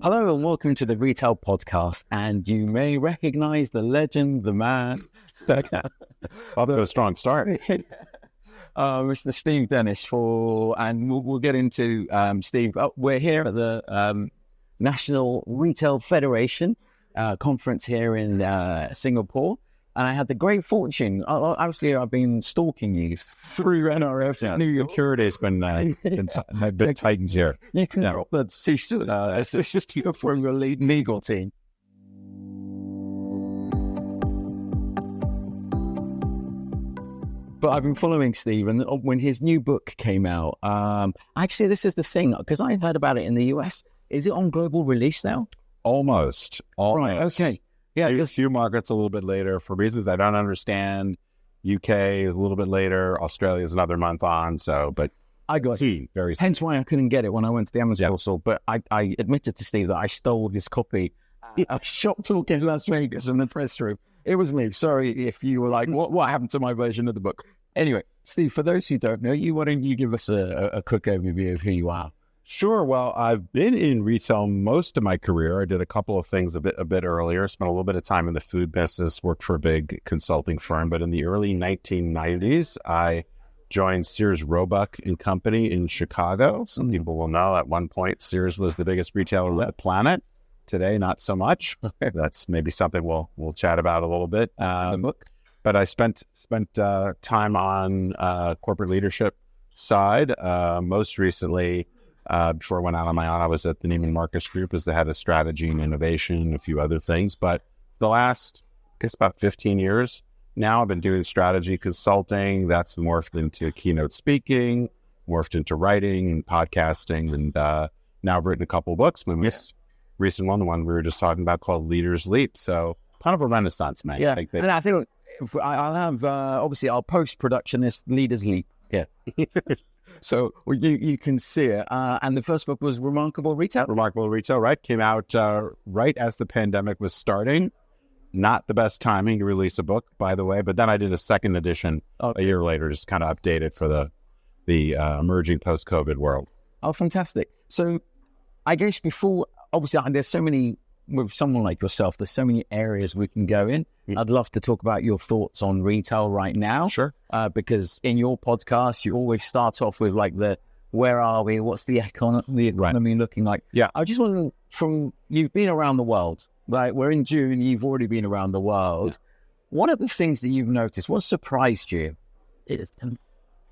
Hello and welcome to the Retail Podcast. And you may recognize the legend, the man. Off to a strong start. Mr. Steve Dennis and we'll get into Steve. We're here at the National Retail Federation conference here in Singapore. And I had the great fortune, obviously I've been stalking you through NRF. Yeah, New York. security has been a bit tightened here. You can drop that cease it's just you from your legal team. But I've been following Steve, and when his new book came out, actually this is the thing, because I heard about it in the US. Is it on global release now? Almost. Right, okay. Yeah, a few markets a little bit later for reasons I don't understand. UK is a little bit later. Australia is another month on. But I got it. Very hence why I couldn't get it when I went to the Amazon store. But I admitted to Steve that I stole his copy at a shop talk in Las Vegas in the press room. It was me. Sorry if you were like, what happened to my version of the book? Anyway, Steve, for those who don't know you, why don't you give us a quick overview of who you are? Sure. Well, I've been in retail most of my career. I did a couple of things a bit earlier. Spent a little bit of time in the food business, worked for a big consulting firm. But in the early 1990s, I joined Sears Roebuck and Company in Chicago. Some people will know at one point Sears was the biggest retailer on the planet. Today, not so much. That's maybe something we'll chat about a little bit. But I spent time on corporate leadership side. Most recently, before I went out on my own, I was at the Neiman Marcus Group as the head of strategy and innovation and a few other things. But the last, I guess, about 15 years now, I've been doing strategy consulting. That's morphed into keynote speaking, morphed into writing and podcasting, and now I've written a couple of books. My most recent one, the one we were just talking about, called Leaders Leap. So kind of a renaissance, man. Yeah, and I think I'll have, obviously, our post-production is Leaders Leap. Yeah. So you can see it. And the first book was Remarkable Retail. Remarkable Retail, right? Came out right as the pandemic was starting. Not the best timing to release a book, by the way. But then I did a second edition a year later, just kind of updated for the emerging post-COVID world. Oh, fantastic. So I guess before, obviously, there's so many, with someone like yourself, there's so many areas we can go in. I'd love to talk about your thoughts on retail right now. Sure. Because in your podcast, you always start off with like where are we? What's the economy looking like? Yeah. I just want you've been around the world, right? We're in June, you've already been around the world. Yeah. What are the things that you've noticed? What surprised you?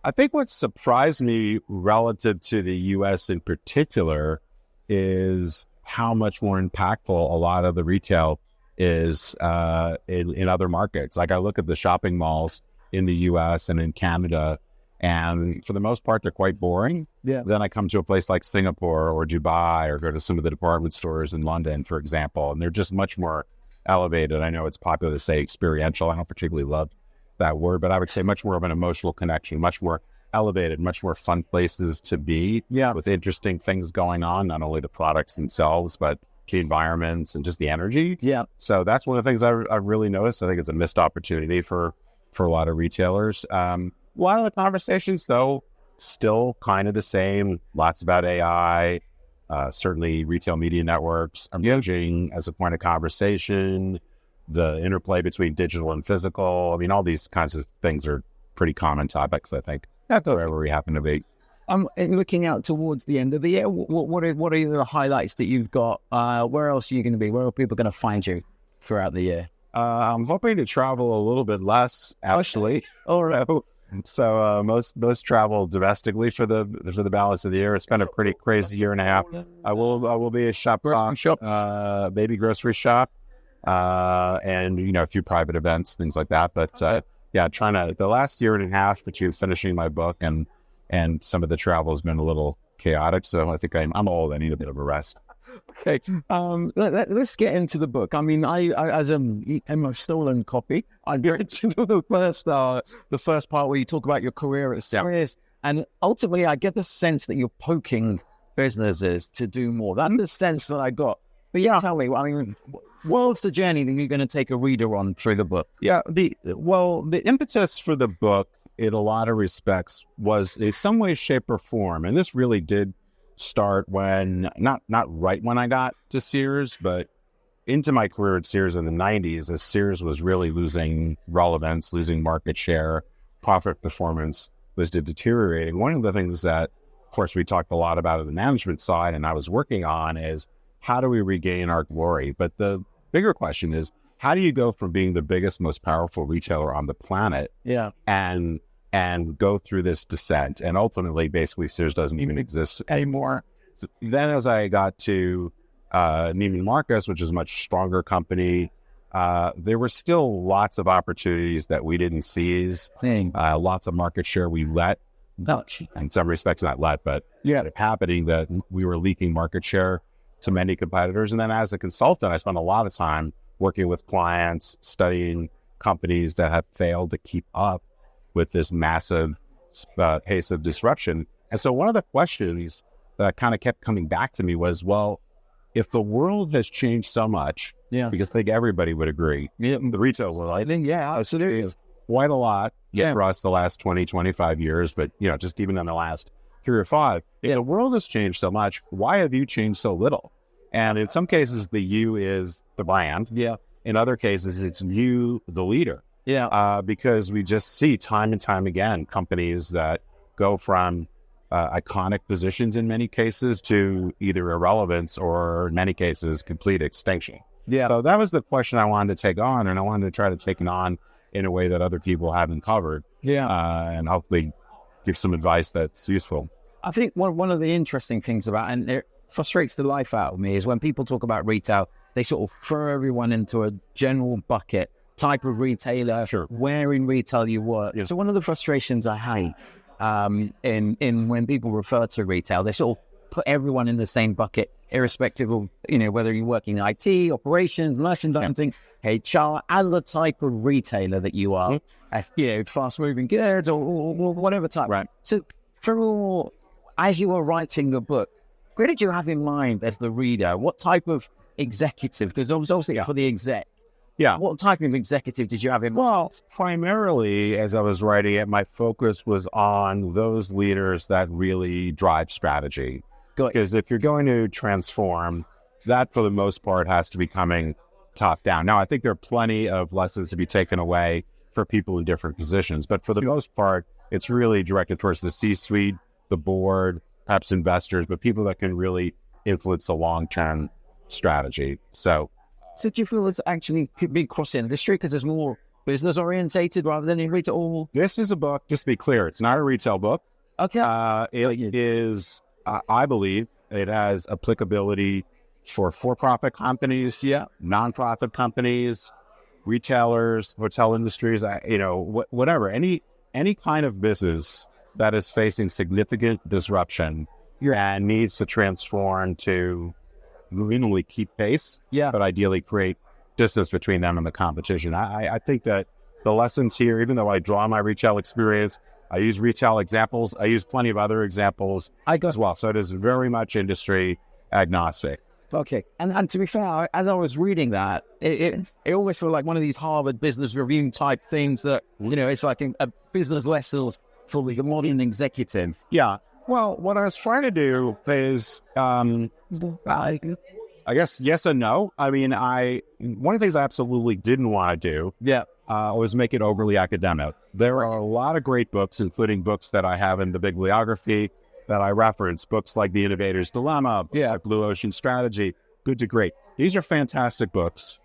I think what surprised me relative to the U.S. in particular is how much more impactful a lot of the retail is in other markets. Like I look at the shopping malls in the U.S. and in Canada, and for the most part, they're quite boring. Yeah. Then I come to a place like Singapore or Dubai, or go to some of the department stores in London, for example, and they're just much more elevated. I know it's popular to say experiential. I don't particularly love that word, but I would say much more of an emotional connection, much more elevated, much more fun places to be, with interesting things going on, not only the products themselves, but key environments and just the energy. Yeah. So that's one of the things I've really noticed. I think it's a missed opportunity for a lot of retailers. A lot of the conversations, though, still kind of the same. Lots about AI. Certainly retail media networks emerging as a point of conversation. The interplay between digital and physical. I mean, all these kinds of things are pretty common topics, I think, wherever we happen to be. Looking out towards the end of the year, what are the highlights that you've got? Where else are you going to be? Where are people going to find you throughout the year? I'm hoping to travel a little bit less, actually. All right. So most travel domestically for the balance of the year. It's been a pretty crazy year and a half. I will be a shop, baby grocery shop, and a few private events, things like that. But the last year and a half between finishing my book and some of the travel has been a little chaotic. So I think I'm old. I need a bit of a rest. Okay. Let's get into the book. I mean, I as a stolen copy, I go into the first part where you talk about your career at Sears, and ultimately I get the sense that you're poking businesses to do more. That's the sense that I got. But tell me, I mean, what's the journey that you're going to take a reader on through the book? Yeah. The impetus for the book, in a lot of respects, was in some way, shape, or form, and this really did start when, not right when I got to Sears, but into my career at Sears in the 90s, as Sears was really losing relevance, losing market share, profit performance was deteriorating. One of the things that, of course, we talked a lot about on the management side and I was working on is how do we regain our glory? But the bigger question is, how do you go from being the biggest, most powerful retailer on the planet and go through this descent? And ultimately, basically, Sears doesn't even exist anymore. So then as I got to Neiman Marcus, which is a much stronger company, there were still lots of opportunities that we didn't seize, lots of market share we let. In some respects, not let, but happening that we were leaking market share to many competitors. And then as a consultant, I spent a lot of time working with clients, studying companies that have failed to keep up with this massive pace of disruption. And so one of the questions that kind of kept coming back to me was, well, if the world has changed so much, because I think everybody would agree, the retail world, I think, absolutely, quite a lot across the last 20, 25 years, but, just even in the last 3 or 5, if the world has changed so much, why have you changed so little? And in some cases, the you is the brand. In other cases, it's you, the leader. Because we just see time and time again, companies that go from iconic positions in many cases to either irrelevance or in many cases, complete extinction. So that was the question I wanted to take on, and I wanted to try to take it on in a way that other people haven't covered. And hopefully give some advice that's useful. I think one of the interesting things about, and it frustrates the life out of me, is when people talk about retail, they sort of throw everyone into a general bucket, type of retailer, where in retail you work. So one of the frustrations I hate in when people refer to retail, they sort of put everyone in the same bucket, irrespective of, whether you're working in IT, operations, merchandising, HR, and the type of retailer that you are, fast moving goods or whatever type. So as you were writing the book, where did you have in mind as the reader? What type of executive? Because obviously for the exec. What type of executive did you have in mind? Well, primarily, as I was writing it, my focus was on those leaders that really drive strategy. Because if you're going to transform, that for the most part has to be coming top down. Now, I think there are plenty of lessons to be taken away for people in different positions. But for the most part, it's really directed towards the C-suite, the board, perhaps investors, but people that can really influence a long-term strategy. So do you feel it's actually could be cross-industry because there's more business-orientated rather than in retail? This is a book, just to be clear, it's not a retail book. It is, I believe, it has applicability for-profit companies, non-profit companies, retailers, hotel industries, whatever. Any kind of business that is facing significant disruption and needs to transform to minimally keep pace, but ideally create distance between them and the competition. I think that the lessons here, even though I draw my retail experience, I use retail examples, I use plenty of other examples as well. So it is very much industry agnostic. Okay. And to be fair, as I was reading that, it almost felt like one of these Harvard Business Review type things that, it's like a business lessons for the modern executive. Well, what I was trying to do is, I guess yes and no. I mean, one of the things I absolutely didn't want to do was make it overly academic. There are a lot of great books, including books that I have in the bibliography that I reference, books like The Innovator's Dilemma, like Blue Ocean Strategy, Good to Great. These are fantastic books,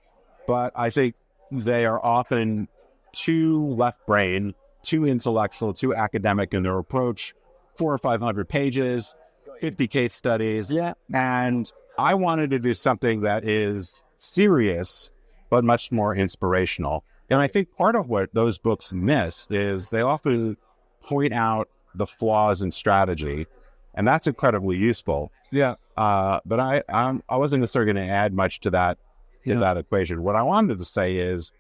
but I think they are often too left brain, too intellectual, too academic in their approach. 400 or 500 pages, 50 case studies. And I wanted to do something that is serious, but much more inspirational. And I think part of what those books miss is they often point out the flaws in strategy, and that's incredibly useful. But I wasn't necessarily going to add much to that equation. What I wanted to say is,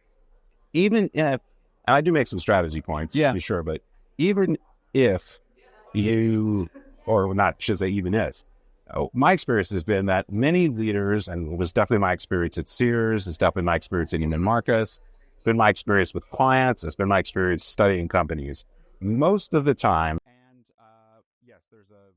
even if, and I do make some strategy points, to be sure, but even if you, or not, should say even if, my experience has been that many leaders, and it was definitely my experience at Sears, it's definitely my experience at Neiman Marcus, it's been my experience with clients, it's been my experience studying companies. Most of the time, and yes, there's a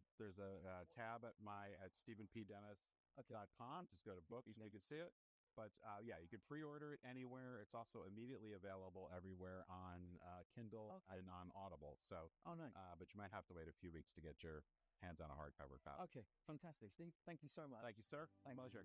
tab tab at stephenpdennis.com. Just go to books and you can see it. But yeah, you can pre-order it anywhere. It's also immediately available everywhere on Kindle and on Audible. So, nice. But you might have to wait a few weeks to get your hands on a hardcover copy. Okay, fantastic. Steve, thank you so much. Thank you, sir. Thanks. Pleasure.